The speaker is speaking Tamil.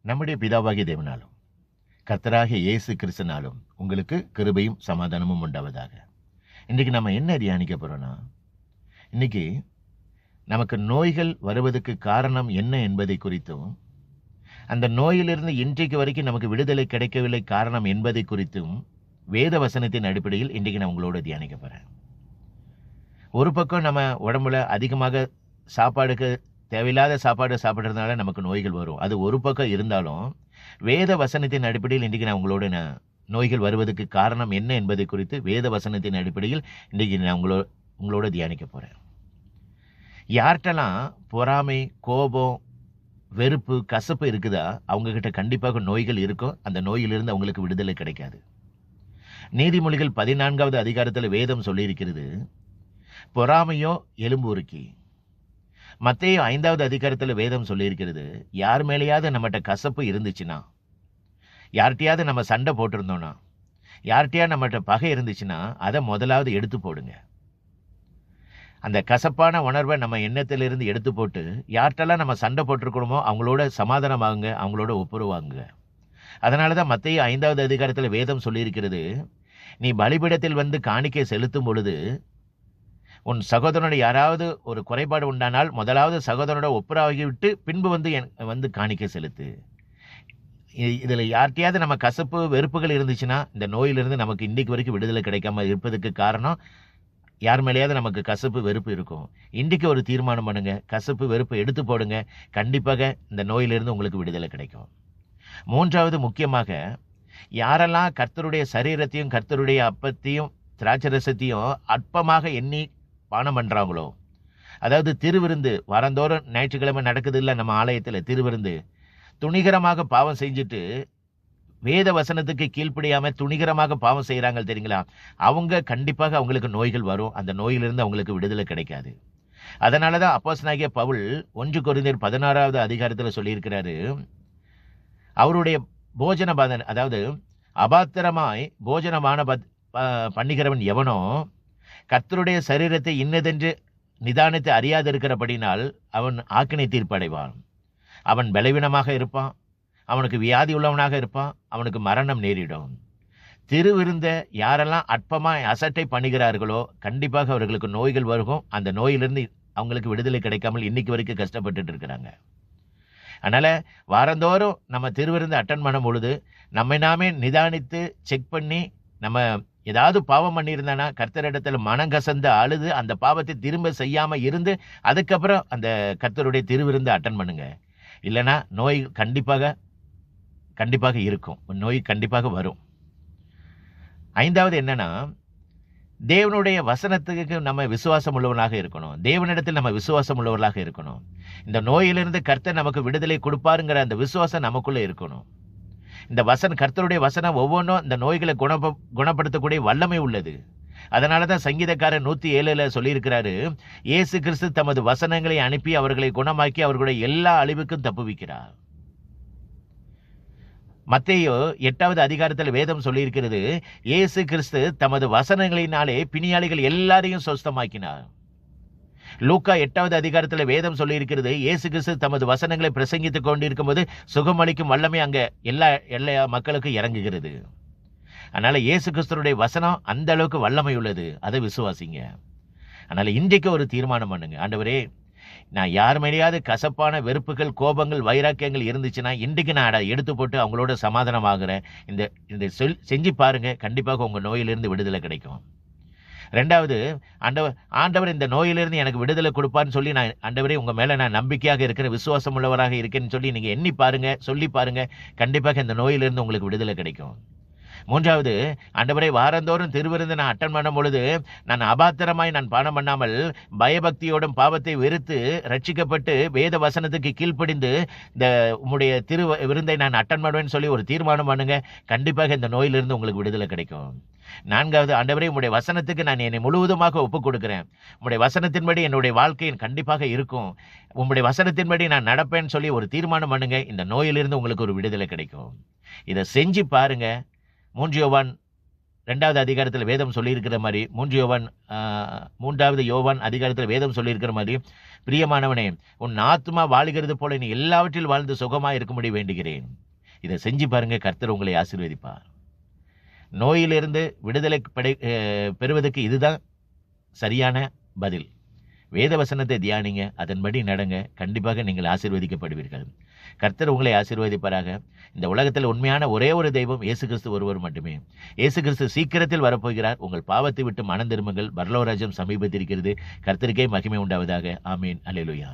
நம்முடைய பிதாவாகிய தேவனாலும் கர்த்தராகிய இயேசு கிறிஸ்துனாலும் உங்களுக்கு கிருபையும் சமாதானமும் உண்டாவதாக. இன்றைக்கு நம்ம என்ன தியானிக்க போறோம்னா, இன்னைக்கு நமக்கு நோய்கள் வருவதற்கு காரணம் என்ன என்பதை குறித்தும், அந்த நோயிலிருந்து இன்றைக்கு வரைக்கும் நமக்கு விடுதலை கிடைக்கவில்லை காரணம் என்பதை குறித்தும் வேத வசனத்தின் அடிப்படையில் இன்றைக்கு நான் உங்களோட தியானிக்க போறேன். ஒரு பக்கம் நம்ம உடம்புல அதிகமாக சாப்பாடுக்கு தேவையில்லாத சாப்பாடு சாப்பிட்றதுனால நமக்கு நோய்கள் வரும். அது ஒரு பக்கம் இருந்தாலும் வேத வசனத்தின் அடிப்படையில் இன்றைக்கு நான் உங்களோட நோய்கள் வருவதற்கு காரணம் என்ன என்பதை குறித்து வேத வசனத்தின் அடிப்படையில் இன்றைக்கு நான் உங்களோட தியானிக்க போகிறேன். யார்கிட்டலாம் பொறாமை, கோபம், வெறுப்பு, கசப்பு இருக்குதா, அவங்கக்கிட்ட கண்டிப்பாக நோய்கள் இருக்கும். அந்த நோயிலிருந்து அவங்களுக்கு விடுதலை கிடைக்காது. நீதிமொழிகள் 14வது அதிகாரத்தில் வேதம் சொல்லியிருக்கிறது, பொறாமையோ எலும்புருக்கி. மத்தேயு 5வது அதிகாரத்தில் வேதம் சொல்லியிருக்கிறது, யார் மேலேயாவது நம்மகிட்ட கசப்பு இருந்துச்சுன்னா, யார்கிட்டையாவது நம்ம சண்டை போட்டிருந்தோன்னா, யார்கிட்டையாவது நம்மகிட்ட பகை இருந்துச்சுன்னா அதை முதலாவது எடுத்து போடுங்க. அந்த கசப்பான உணர்வை நம்ம எண்ணத்திலிருந்து எடுத்து போட்டு, யார்கிட்டலாம் நம்ம சண்டை போட்டிருக்கணுமோ அவங்களோட சமாதானமாகுங்க, அவங்களோட ஒப்புரவாகுங்க. அதனால தான் மத்தேயு 5வது அதிகாரத்தில் வேதம் சொல்லியிருக்கிறது, நீ பலிபீடத்தில் வந்து காணிக்கை செலுத்தும் பொழுது உன் சகோதரனோட யாராவது ஒரு குறைபாடு உண்டானால் முதலாவது சகோதரனோட ஒப்புரவாகி விட்டு பின்பு வந்து காணிக்கை செலுத்து. இதில் யார்கிட்டையாவது நம்ம கசப்பு வெறுப்புகள் இருந்துச்சுன்னா இந்த நோயிலிருந்து நமக்கு இன்றைக்கு வரைக்கும் விடுதலை கிடைக்காம இருப்பதுக்கு காரணம், யார் மேலேயாவது நமக்கு கசப்பு வெறுப்பு இருக்கும். இன்றைக்கு ஒரு தீர்மானம் பண்ணுங்க, கசப்பு வெறுப்பு எடுத்து போடுங்க. கண்டிப்பாக இந்த நோயிலிருந்து உங்களுக்கு விடுதலை கிடைக்கும். மூன்றாவது, முக்கியமாக யாரெல்லாம் கர்த்தருடைய சரீரத்தையும் கர்த்தருடைய அப்பத்தையும் திராட்சரசத்தையும் அற்பமாக எண்ணி பானம் பண்ணுறாங்களோ, அதாவது திருவிருந்து வாரந்தோறும் ஞாயிற்றுக்கிழமை நடக்குது இல்லை நம்ம ஆலயத்தில் திருவிருந்து, துணிகரமாக பாவம் செஞ்சுட்டு வேத வசனத்துக்கு கீழ்ப்படியாமல் துணிகரமாக பாவம் செய்கிறாங்க தெரியுங்களா, அவங்க கண்டிப்பாக அவங்களுக்கு நோய்கள் வரும். அந்த நோயிலிருந்து அவங்களுக்கு விடுதலை கிடைக்காது. அதனால தான் அப்போஸ்தலனாகிய பவுல் 1 கொரிந்தியர் 16வது அதிகாரத்தில் சொல்லியிருக்கிறாரு, அவருடைய போஜன பதன், அதாவது அபாத்திரமாய் போஜனமான பண்ணுகிறவன் எவனோ கர்த்தருடைய சரீரத்தை இன்னதென்று நிதானத்தை அறியாது இருக்கிறபடினால் அவன் ஆக்கினை தீர்ப்படைவான். அவன் பலவீனமாக இருப்பான், அவனுக்கு வியாதி உள்ளவனாக இருப்பான், அவனுக்கு மரணம் நேரிடும். திருவிருந்த யாரெல்லாம் அற்பமாய் அசட்டை பண்ணுகிறார்களோ கண்டிப்பாக அவர்களுக்கு நோய்கள் வருகும். அந்த நோயிலிருந்து அவங்களுக்கு விடுதலை கிடைக்காமல் இன்னைக்கு வரைக்கும் கஷ்டப்பட்டுட்டு இருக்கிறாங்க. அதனால் வாரந்தோறும் நம்ம திருவிருந்து அட்டன் பண்ணும் பொழுது நம்மை நாமே நிதானித்து செக் பண்ணி, நம்ம ஏதாவது பாவம் பண்ணியிருந்தானா கர்த்தரிடத்தில் மனம் கசந்து அழுது அந்த பாவத்தை திரும்ப செய்யாமல் இருந்து அதுக்கப்புறம் அந்த கர்த்தருடைய திருவிருந்து அட்டன் பண்ணுங்க. இல்லைனா நோய் கண்டிப்பாக இருக்கும், நோய் கண்டிப்பாக வரும். ஐந்தாவது என்னன்னா, தேவனுடைய வசனத்துக்கு நம்ம விசுவாசம் உள்ளவர்களாக இருக்கணும். தேவனிடத்தில் நம்ம விசுவாசம் உள்ளவர்களாக இருக்கணும். இந்த நோயிலிருந்து கர்த்தர் நமக்கு விடுதலை கொடுப்பாருங்கிற அந்த விசுவாசம் நமக்குள்ளே இருக்கணும். இந்த கர்த்தருடைய வசனம் ஒவ்வொன்றும் இந்த நோய்களை குணப்படுத்தக்கூடிய வல்லமை உள்ளது. அதனால தான் சங்கீதக்காரர் 107 சொல்லியிருக்கிறாரு, இயேசு கிறிஸ்து தமது வசனங்களை அனுப்பி அவர்களை குணமாக்கி அவர்களுடைய எல்லா அழிவுக்கும் தப்புவிக்கிறார். மத்தேயு 8வது அதிகாரத்தில் வேதம் சொல்லியிருக்கிறது, இயேசு கிறிஸ்து தமது வசனங்களினாலே பிணியாளிகள் எல்லாரையும் சொஸ்தமாக்கினார். லூக்கா 8வது அதிகாரத்தில் வேதம் சொல்லியிருக்கிறது, இயேசு கிறிஸ்து தமது வசனங்களை பிரசங்கித்துக் கொண்டிருக்கும் போது சுகமளிக்கும் வல்லமை அங்கே எல்லா மக்களுக்கும் இறங்குகிறது. அதனால இயேசு கிறிஸ்துடைய வசனம் அந்த அளவுக்கு வல்லமை உள்ளது, அதை விசுவாசிங்க. அதனால இன்றைக்கு ஒரு தீர்மானம் பண்ணுங்க, ஆண்டவரே, நான் யார் மேலேயாவது கசப்பான வெறுப்புகள், கோபங்கள், வைராக்கியங்கள் இருந்துச்சுன்னா இன்றைக்கு நான் அதை எடுத்து போட்டு அவங்களோட சமாதானம் ஆகுறேன். இந்த செஞ்சு பாருங்க, கண்டிப்பாக உங்கள் நோயிலிருந்து விடுதலை கிடைக்கும். ரெண்டாவது, ஆண்டவர் இந்த நோயிலிருந்து எனக்கு விடுதலை கொடுப்பான்னு சொல்லி, நான் ஆண்டவரே உங்கள் மேலே நான் நம்பிக்கையாக இருக்கிற விசுவாசம் உள்ளவராக இருக்கேன்னு சொல்லி நீங்கள் எண்ணி பாருங்க, சொல்லி பாருங்க, கண்டிப்பாக இந்த நோயிலிருந்து உங்களுக்கு விடுதலை கிடைக்கும். மூன்றாவது, ஆண்டவரே, வாரந்தோறும் திருவிருந்து நான் அட்டன் பண்ணும் பொழுது நான் அபாத்திரமாய் நான் பானம் பண்ணாமல் பயபக்தியோடும் பாவத்தை வெறுத்து ரட்சிக்கப்பட்டு வேத வசனத்துக்கு கீழ்ப்படிந்து இந்த உம்முடைய விருந்தை நான் அட்டன் பண்ணுவேன்னு சொல்லி ஒரு தீர்மானம் பண்ணுங்க, கண்டிப்பாக இந்த நோயிலிருந்து உங்களுக்கு விடுதலை கிடைக்கும். நான்காவது, ஆண்டவரே, உம்முடைய வசனத்துக்கு நான் என்னை முழுவதுமாக ஒப்புக் கொடுக்கிறேன். உம்முடைய வசனத்தின்படி என்னுடைய வாழ்க்கை கண்டிப்பாக இருக்கும். உம்முடைய வசனத்தின்படி நான் நடப்பேன்னு சொல்லி ஒரு தீர்மானம் பண்ணுங்க, இந்த நோயிலிருந்து உங்களுக்கு ஒரு விடுதலை கிடைக்கும். இதை செஞ்சு பாருங்க. 3 யோவான் 2வது அதிகாரத்தில் வேதம் சொல்லியிருக்கிற மாதிரி 3வது யோவான் அதிகாரத்தில் வேதம் சொல்லியிருக்கிற மாதிரி, பிரியமானவனே, உன் ஆத்துமா வாழுகிறது போல நீ எல்லாவற்றில் வாழ்ந்து சுகமாக இருக்கும்படி வேண்டுகிறேன். இதை செஞ்சு பாருங்க, கர்த்தர் உங்களை ஆசீர்வதிப்பார். நோயிலிருந்து விடுதலை பெறுவதற்கு இதுதான் சரியான பதில். வேத வசனத்தை தியானிங்க, அதன்படி நடங்க, கண்டிப்பாக நீங்கள் ஆசீர்வதிக்கப்படுவீர்கள். கர்த்தர் உங்களை ஆசீர்வதிப்பாராக. இந்த உலகத்தில் உண்மையான ஒரே ஒரு தெய்வம் இயேசு கிறிஸ்து ஒருவர் மட்டுமே. இயேசு கிறிஸ்து சீக்கிரத்தில் வரப்போகிறார். உங்கள் பாவத்தை விட்டு மனம் திரும்புங்கள், பரலோக ராஜ்யம் சமீபத்திருக்கிறது. கர்த்தருக்கே மகிமை உண்டாவதாக. ஆமீன். அல்லேலூயா.